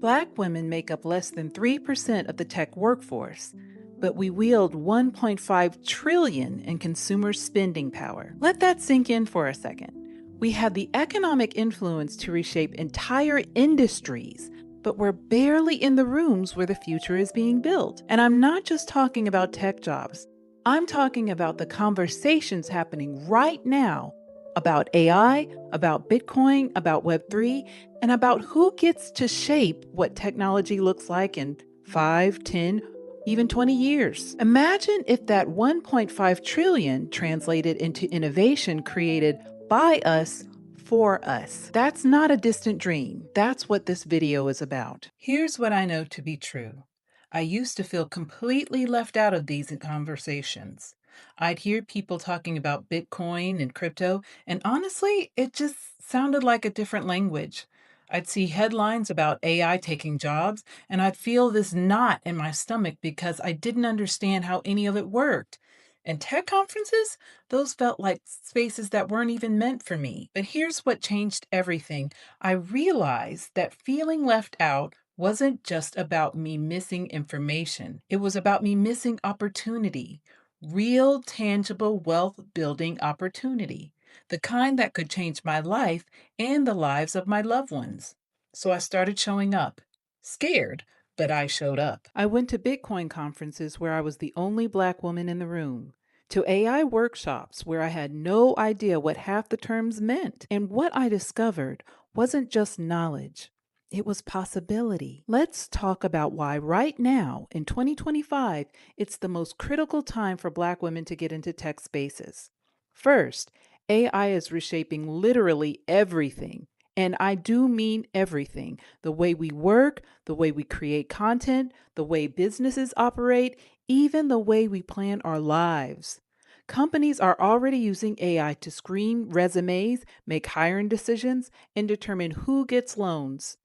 Black women make up less than 3% of the tech workforce, but we wield 1.5 trillion in consumer spending power. Let that sink in for a second. We have the economic influence to reshape entire industries, but we're barely in the rooms where the future is being built. And I'm not just talking about tech jobs. I'm talking about the conversations happening right now about AI, about Bitcoin, about Web3, and about who gets to shape what technology looks like in 5, 10, even 20 years. Imagine if that 1.5 trillion translated into innovation created by us for us. That's not a distant dream. That's what this video is about. Here's what I know to be true. I used to feel completely left out of these conversations. I'd hear people talking about Bitcoin and crypto, and honestly, it just sounded like a different language. I'd see headlines about AI taking jobs, and I'd feel this knot in my stomach because I didn't understand how any of it worked. And tech conferences, those felt like spaces that weren't even meant for me. But here's what changed everything. I realized that feeling left out wasn't just about me missing information, it was about me missing opportunity, real, tangible wealth building opportunity, the kind that could change my life and the lives of my loved ones. So I started showing up, scared, but I showed up. I went to Bitcoin conferences where I was the only Black woman in the room, to AI workshops where I had no idea what half the terms meant. And what I discovered wasn't just knowledge, it was possibility. Let's talk about why right now, in 2025, it's the most critical time for Black women to get into tech spaces. First, AI is reshaping literally everything. And I do mean everything: the way we work, the way we create content, the way businesses operate, even the way we plan our lives. Companies are already using AI to screen resumes, make hiring decisions, and determine who gets loans.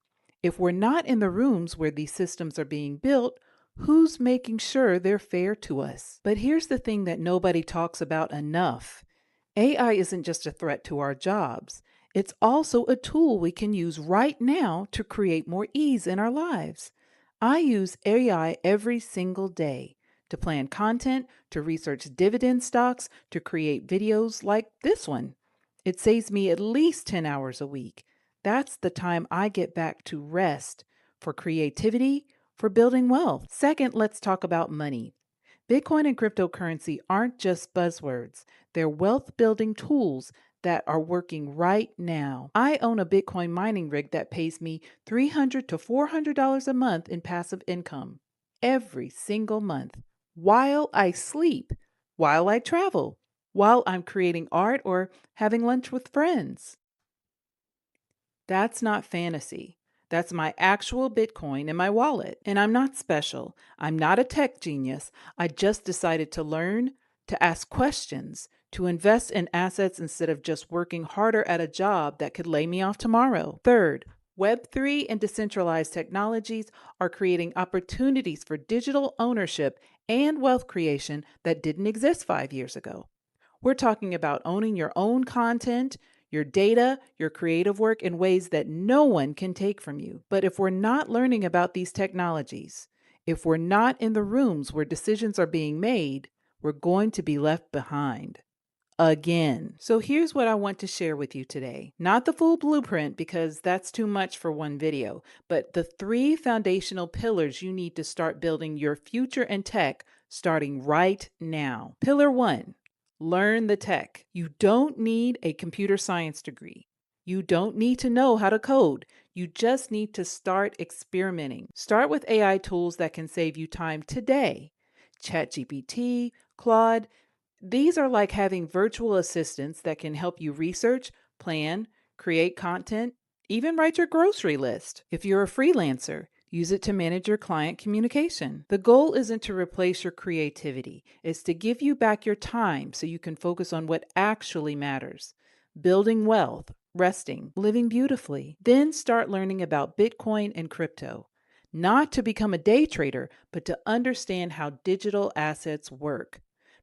If we're not in the rooms where these systems are being built, who's making sure they're fair to us? But here's the thing that nobody talks about enough: AI isn't just a threat to our jobs. It's also a tool we can use right now to create more ease in our lives. I use AI every single day to plan content, to research dividend stocks, to create videos like this one. It saves me at least 10 hours a week. That's the time I get back to rest, for creativity, for building wealth. Second, let's talk about money. Bitcoin and cryptocurrency aren't just buzzwords, they're wealth building tools that are working right now. I own a Bitcoin mining rig that pays me $300 to $400 a month in passive income every single month, while I sleep, while I travel, while I'm creating art or having lunch with friends. That's not fantasy. That's my actual Bitcoin in my wallet. And I'm not special. I'm not a tech genius. I just decided to learn, to ask questions, to invest in assets instead of just working harder at a job that could lay me off tomorrow. Third, Web3 and decentralized technologies are creating opportunities for digital ownership and wealth creation that didn't exist 5 years ago. We're talking about owning your own content, your data, your creative work in ways that no one can take from you. But if we're not learning about these technologies, if we're not in the rooms where decisions are being made, we're going to be left behind. Again. So here's what I want to share with you today. Not the full blueprint, because that's too much for one video, but the 3 foundational pillars you need to start building your future in tech starting right now. Pillar 1: learn the tech. You don't need a computer science degree. You don't need to know how to code. You just need to start experimenting. Start with AI tools that can save you time today. ChatGPT, Claude. These are like having virtual assistants that can help you research, plan, create content, even write your grocery list. If you're a freelancer, use it to manage your client communication. The goal isn't to replace your creativity, it's to give you back your time so you can focus on what actually matters: building wealth, resting, living beautifully. Then start learning about Bitcoin and crypto. Not to become a day trader, but to understand how digital assets work,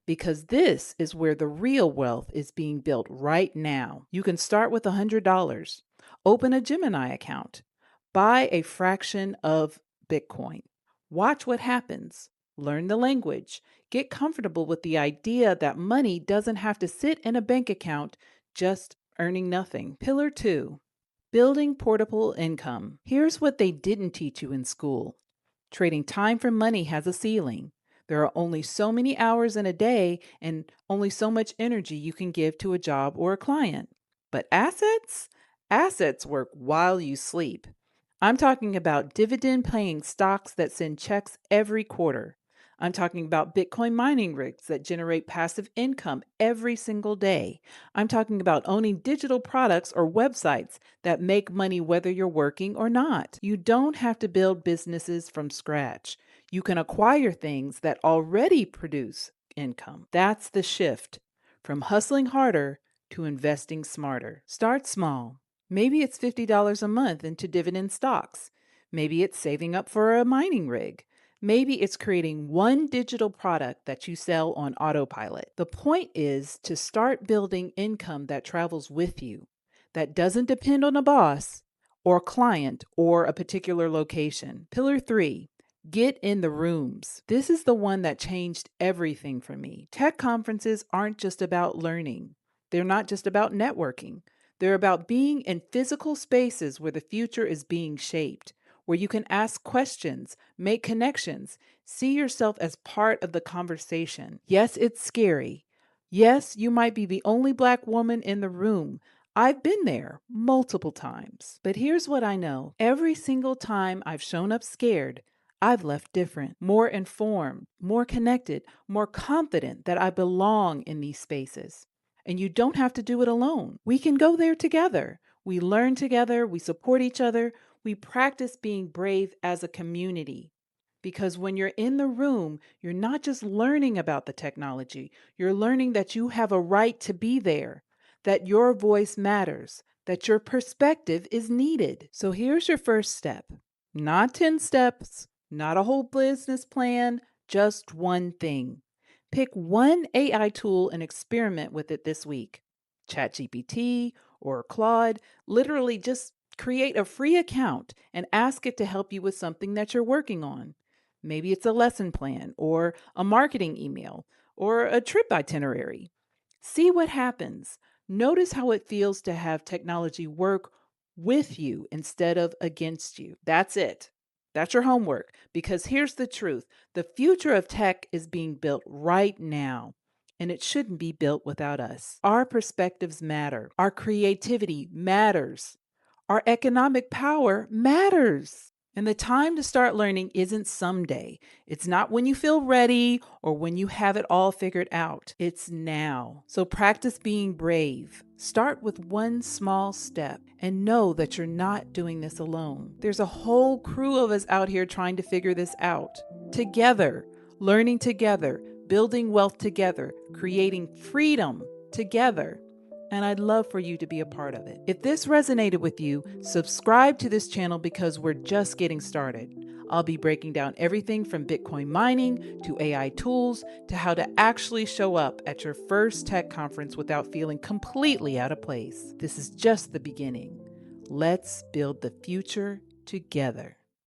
because this is where the real wealth is being built right now. You can start with $100. Open a Gemini account. Buy a fraction of Bitcoin. Watch what happens. Learn the language. Get comfortable with the idea that money doesn't have to sit in a bank account just earning nothing. Pillar 2, building portable income. Here's what they didn't teach you in school. Trading time for money has a ceiling. There are only so many hours in a day and only so much energy you can give to a job or a client. But assets? Assets work while you sleep. I'm talking about dividend paying stocks that send checks every quarter. I'm talking about Bitcoin mining rigs that generate passive income every single day. I'm talking about owning digital products or websites that make money whether you're working or not. You don't have to build businesses from scratch. You can acquire things that already produce income. That's the shift from hustling harder to investing smarter. Start small. Maybe it's $50 a month into dividend stocks. Maybe it's saving up for a mining rig. Maybe it's creating one digital product that you sell on autopilot. The point is to start building income that travels with you, that doesn't depend on a boss or client or a particular location. Pillar 3, get in the rooms. This is the one that changed everything for me. Tech conferences aren't just about learning. They're not just about networking. They're about being in physical spaces where the future is being shaped, where you can ask questions, make connections, see yourself as part of the conversation. Yes, it's scary. Yes, you might be the only Black woman in the room. I've been there multiple times. But here's what I know. Every single time I've shown up scared, I've left different, more informed, more connected, more confident that I belong in these spaces. And you don't have to do it alone. We can go there together. We learn together, we support each other, we practice being brave as a community. Because when you're in the room, you're not just learning about the technology, you're learning that you have a right to be there, that your voice matters, that your perspective is needed. So here's your first step. Not 10 steps, not a whole business plan, just one thing. Pick one AI tool and experiment with it this week. ChatGPT or Claude. Literally just create a free account and ask it to help you with something that you're working on. Maybe it's a lesson plan or a marketing email or a trip itinerary. See what happens. Notice how it feels to have technology work with you instead of against you. That's it. That's your homework. Because here's the truth. The future of tech is being built right now, and it shouldn't be built without us. Our perspectives matter. Our creativity matters. Our economic power matters. And the time to start learning isn't someday. It's not when you feel ready or when you have it all figured out. It's now. So practice being brave. Start with one small step and know that you're not doing this alone. There's a whole crew of us out here trying to figure this out. Together, learning together, building wealth together, creating freedom together. And I'd love for you to be a part of it. If this resonated with you, subscribe to this channel because we're just getting started. I'll be breaking down everything from Bitcoin mining to AI tools to how to actually show up at your first tech conference without feeling completely out of place. This is just the beginning. Let's build the future together.